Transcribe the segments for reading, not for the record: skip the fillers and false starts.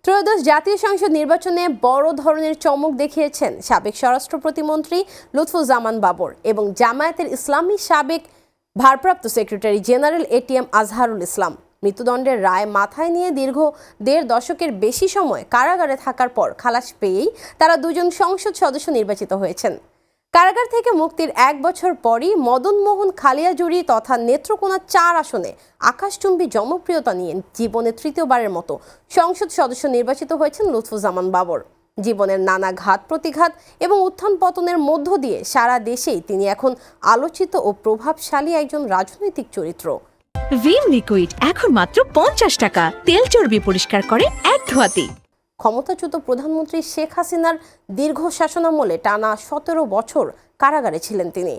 ত্রয়োদশ জাতীয় সংসদ নির্বাচনে বড় ধরনের চমক দেখিয়েছেন সাবেক স্বরাষ্ট্র প্রতিমন্ত্রী লুৎফুজ্জামান বাবর এবং জামায়াতের ইসলামী সাবেক ভারপ্রাপ্ত secretary general ATM Azharul Islam. মৃত্যুদণ্ডের রায় মাথায় নিয়ে দীর্ঘ ১.৫ দশকের বেশি সময় কারাগারে থাকার পর খালাস পেয়েই তারা দুজন সংসদ সদস্য নির্বাচিত হয়েছেন। কারাগার থেকে মুক্তির ১ বছর পরই মদন মোহন খালিয়াজুড়ি তথা নেত্রকোনা ৪ আসনে আকাশচুম্বী জনপ্রিয়তা নিয়ে জীবনে তৃতীয়বারের মতো সংসদ সদস্য নির্বাচিত হয়েছেন লুৎফুজ্জামান বাবর। জীবনের নানা ঘাত প্রতিঘাত এবং উত্থান পতনের মধ্য দিয়ে সারা দেশেই তিনি এখন আলোচিত ও প্রভাবশালী একজন রাজনৈতিক চরিত্র। ভিম লিকুইড এখন মাত্র ৫০ টাকা, তেল চর্বি পরিষ্কার করে এক ধোয়াতেই। ক্ষমতাচ্যুত প্রধানমন্ত্রী শেখ হাসিনার দীর্ঘ শাসনামলে টানা ১৭ বছর কারাগারে ছিলেন তিনি।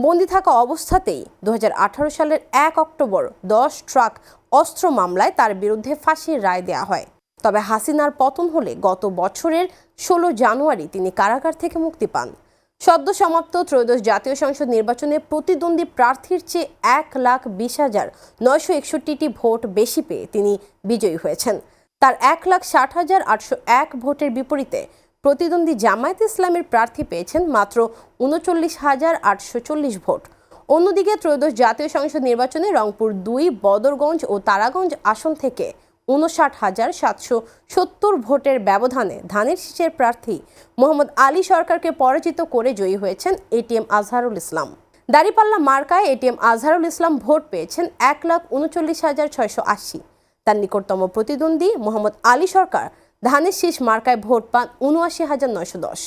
বন্দী থাকা অবস্থাতেই ২০১৮ সালের ১ অক্টোবর ১০ ট্রাক অস্ত্র মামলায় তার বিরুদ্ধে ফাঁসির রায় দেওয়া হয়। তবে হাসিনার পতন হলে গত বছরের ১৬ জানুয়ারি তিনি কারাগার থেকে মুক্তি পান। সদ্য সমাপ্ত ত্রয়োদশ জাতীয় সংসদ নির্বাচনে প্রতিদ্বন্দ্বী প্রার্থীর চেয়ে ১,২০,৯৬১টি ভোট বেশি পেয়ে তিনি বিজয়ী হয়েছেন। তার ১,৬০,৮০১ ভোটের বিপরীতে প্রতিদ্বন্দ্বী জামায়াত ইসলামের প্রার্থী পেয়েছেন মাত্র ৩৯,৮৪০ ভোট। অন্যদিকে ত্রয়োদশ জাতীয় সংসদ নির্বাচনে রংপুর ২, বদরগঞ্জ ও তারাগঞ্জ আসন থেকে ৫৯,৭৭০ ভোটের ব্যবধানে ধানের শীষের প্রার্থী মোহাম্মদ আলী সরকারকে পরাজিত করে জয়ী হয়েছেন এটিএম আজহারুল ইসলাম। দাঁড়িপাল্লা মার্কায় এটিএম আজহারুল ইসলাম ভোট পেয়েছেন ১,৩৯,৬৮০। তার নিকটতম প্রতিদ্বন্দ্বী মোহাম্মদ আলী সরকার ধানের শীষ মার্কায় ভোট পান ৭৯,৯১০।